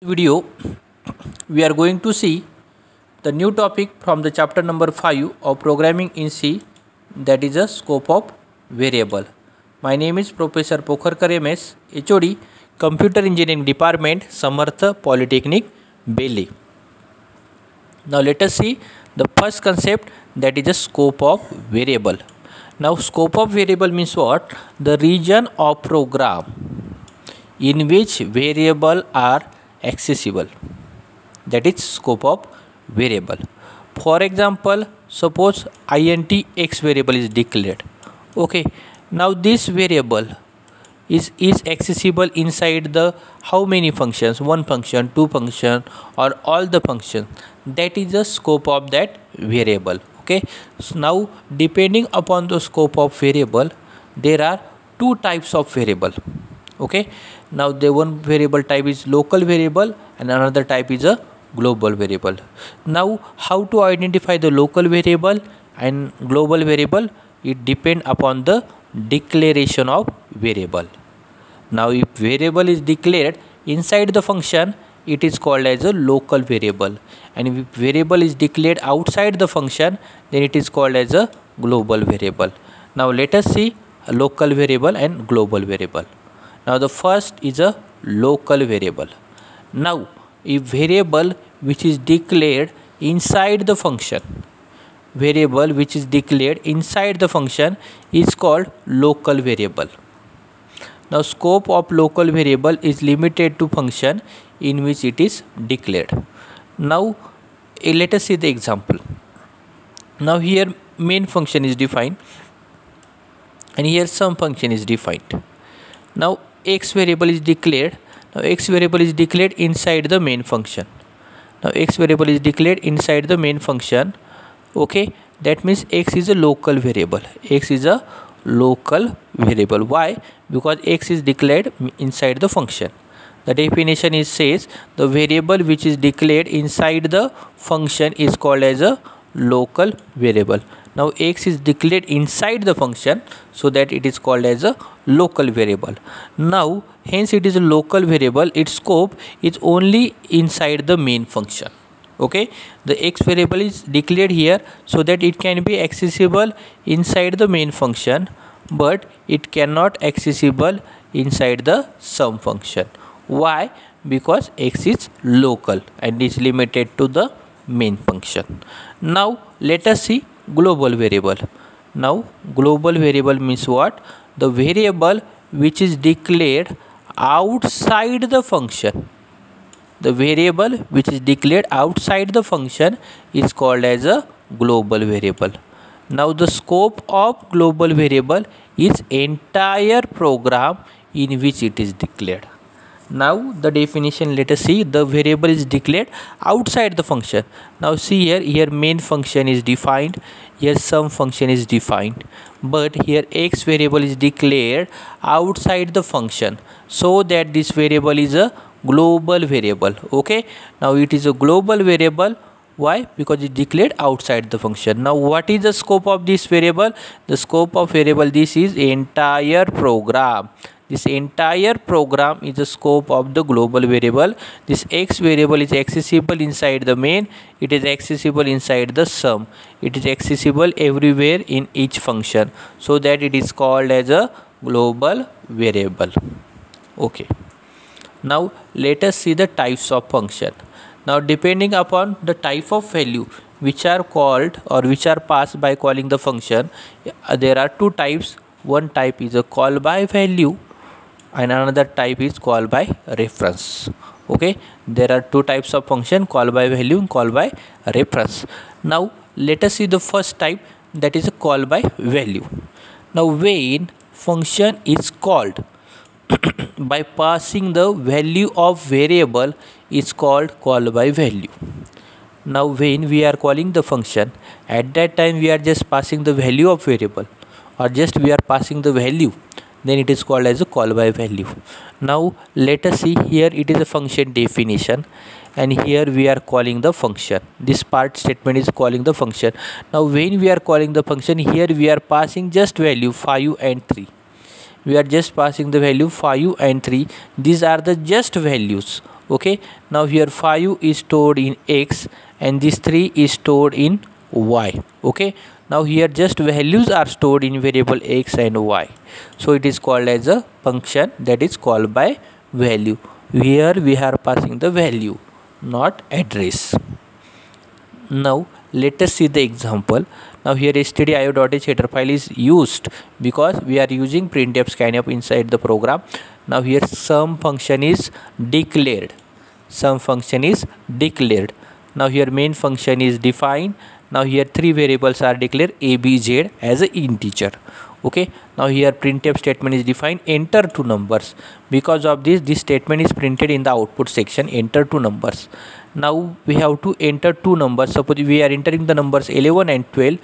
Video we are going to see the new topic from the chapter number 5 of programming in C, that is a scope of variable. My name is Professor Pokharkar MS, HOD, Computer Engineering Department, Samartha Polytechnic, Delhi. Now let us see the first concept, that is a scope of variable. Now scope of variable means what? The region of program in which variable are accessible, that is scope of variable. For example, suppose int x variable is declared. Okay, now this variable is accessible inside the how many functions? One function, two function, or all the functions. That is the scope of that variable. Okay, so now depending upon the scope of variable, there are two types of variable. Okay, now the one variable type is local variable and another type is a global variable. Now how to identify the local variable and global variable? It depend upon the declaration of variable. Now if variable is declared inside the function, it is called as a local variable, and if variable is declared outside the function, then it is called as a global variable. Now let us see a local variable and global variable. Now the first is a local variable. Now if variable which is declared inside the function, variable which is declared inside the function is called local variable. Now scope of local variable is limited to function in which it is declared. Now let us see the example. Now here main function is defined and here some function is defined. Now x variable is declared. Now x variable is declared inside the main function. Now x variable is declared inside the main function. Okay, that means x is a local variable. X is a local variable. Why? Because x is declared inside the function. The definition is says the variable which is declared inside the function is called as a local variable. Now x is declared inside the function, so that it is called as a local variable. Now hence it is a local variable, its scope is only inside the main function. Okay, the x variable is declared here so that it can be accessible inside the main function, but it cannot accessible inside the sum function. Why? Because x is local and is limited to the main function. Now let us see global variable. Now global variable means what? The variable which is declared outside the function. The variable which is declared outside the function is called as a global variable. Now the scope of global variable is entire program in which it is declared. Now the definition, let us see. The variable is declared outside the function. Now see here main function is defined, here sum function is defined, but here x variable is declared outside the function, so that this variable is a global variable. Okay, now it is a global variable. Why? Because it declared outside the function. Now what is the scope of this variable? The scope of variable, this is entire program. This entire program is the scope of the global variable. This x variable is accessible inside the main, it is accessible inside the sum, it is accessible everywhere in each function, so that it is called as a global variable. Okay, now let us see the types of function. Now depending upon the type of value which are called or which are passed by calling the function, there are two types. One type is a call by value and another type is call by reference. Okay, there are two types of function, call by value and call by reference. Now let us see the first type, that is a call by value. Now when function is called by passing the value of variable is called call by value. Now when we are calling the function, at that time we are just passing the value of variable, or just we are passing the value, then it is called as a call by value. Now let us see, here it is a function definition and here we are calling the function. This part statement is calling the function. Now when we are calling the function, here we are passing just value 5 and 3. we are just passing the value 5 and 3. These are the just values Okay, now here 5 is stored in x and this 3 is stored in y. Okay, now here just values are stored in variable x and y, so it is called as a function that is called by value. Here we are passing the value, not address. Now let us see the example. Now here stdio.h header file is used because we are using printf scanf inside the program. Now here sum function is declared. Sum function is declared. Now here main function is defined. Now here three variables are declared, a, b, z as an integer. Okay, now here printf statement is defined, enter two numbers. Because of this statement is printed in the output section, enter two numbers. Now we have to enter two numbers. Suppose we are entering the numbers 11 and 12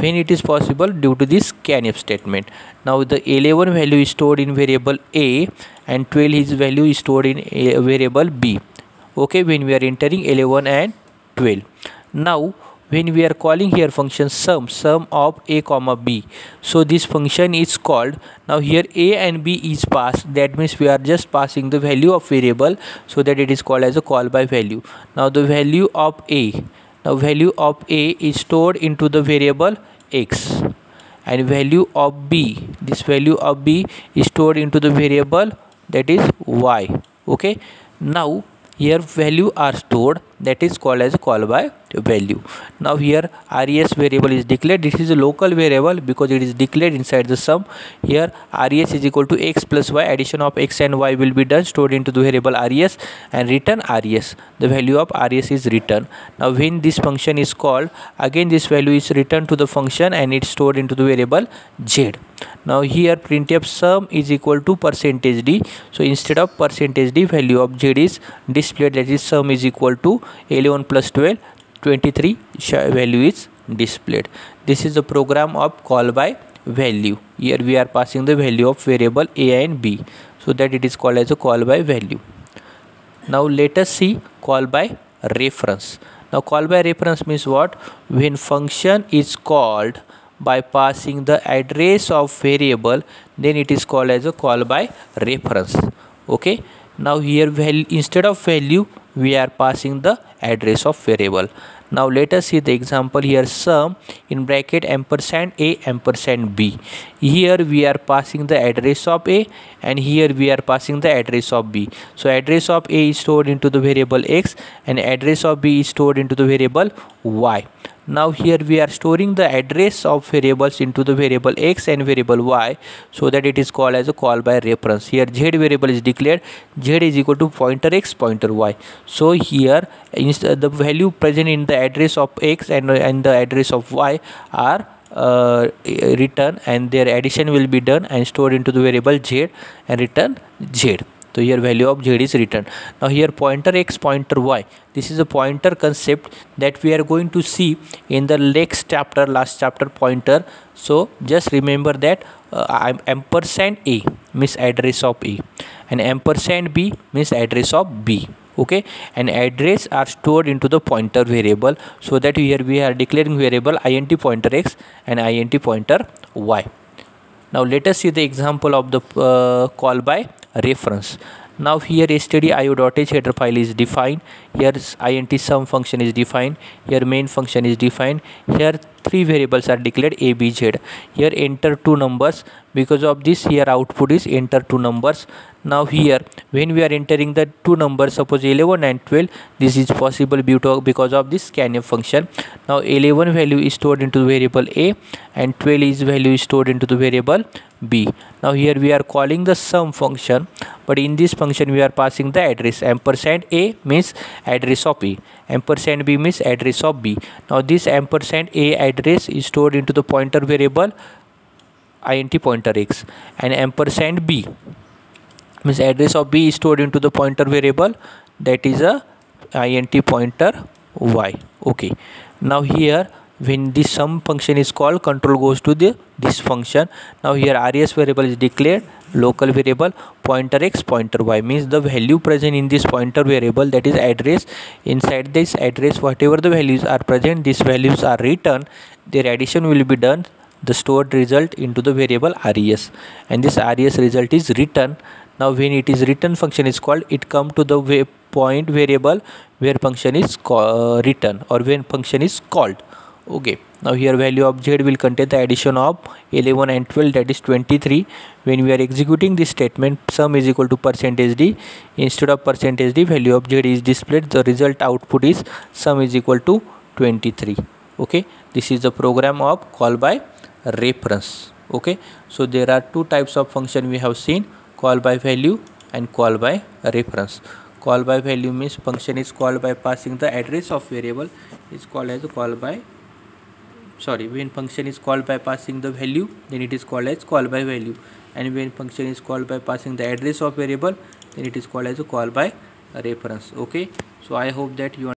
when it is possible due to this scanf statement. Now the 11 value is stored in variable a and 12 his value is stored in a variable b. Okay, when we are entering 11 and 12. Now when we are calling here function sum of a comma b, so this function is called. Now here a and b is passed, that means we are just passing the value of variable, so that it is called as a call by value. Now the value of a, now value of a is stored into the variable x, and value of b, this value of b is stored into the variable that is y. Okay, now here value are stored, that is called as call by value. Now here res variable is declared. This is a local variable because it is declared inside the sum. Here res is equal to x plus y, addition of x and y will be done, stored into the variable res and return res. The value of res is returned. Now when this function is called, again this value is returned to the function and it's stored into the variable z. Now here printf sum is equal to %d, so instead of %d, value of z is displayed, that is sum is equal to 11 plus 12, 23 value is displayed. This is the program of call by value. Here we are passing the value of variable a and b, so that it is called as a call by value. Now let us see call by reference. Now call by reference means what? When function is called by passing the address of variable, then it is called as a call by reference. Okay, now here instead of value we are passing the address of variable. Now let us see the example here, sum in bracket ampersand a ampersand b. Here we are passing the address of a and here we are passing the address of b. So address of a is stored into the variable x and address of b is stored into the variable y. Now here we are storing the address of variables into the variable x and variable y, so that it is called as a call by reference. Here z variable is declared, z is equal to pointer x pointer y. So here the value present in the address of x and the address of y are written, and their addition will be done and stored into the variable z and return z. So here value of z is written. Now here pointer x pointer y, this is a pointer concept that we are going to see in the next chapter, last chapter, pointer. So just remember that ampersand a means address of a and ampersand b means address of b. Okay, and address are stored into the pointer variable, so that here we are declaring variable int pointer x and int pointer y. Now let us see the example of the call by reference. Now here stdio.h header file is defined. Here int sum function is defined. Here main function is defined. Here three variables are declared, a, b, z. Here enter two numbers. Because of this, here output is enter two numbers. Now here when we are entering the two numbers, suppose 11 and 12, this is possible because of this scanf function. Now 11 value is stored into the variable a and 12 is value is stored into the variable b. Now here we are calling the sum function, but in this function we are passing the address. Ampersand a means address of a, ampersand b means address of b. Now this ampersand a address is stored into the pointer variable int pointer x, and ampersand b means address of b is stored into the pointer variable that is a int pointer y. Okay, now here when this sum function is called, control goes to this function. Now here res variable is declared, local variable pointer x pointer y means the value present in this pointer variable, that is address. Inside this address whatever the values are present, these values are written, their addition will be done, the stored result into the variable res, and this res result is written. Now when it is written function is called, it come to the point variable where function is written or when function is called. Okay, now here value of z will contain the addition of 11 and 12, that is 23. When we are executing this statement, sum is equal to %d, instead of %d value of z is displayed. The result output is sum is equal to 23. Okay, this is the program of call by reference. Okay, so there are two types of function we have seen: call by value and call by reference. Call by value means function is called by passing the address of variable, is called as call by when function is called by passing the value, then it is called as call by value, and when function is called by passing the address of variable, then it is called as a call by reference. Okay, so I hope that you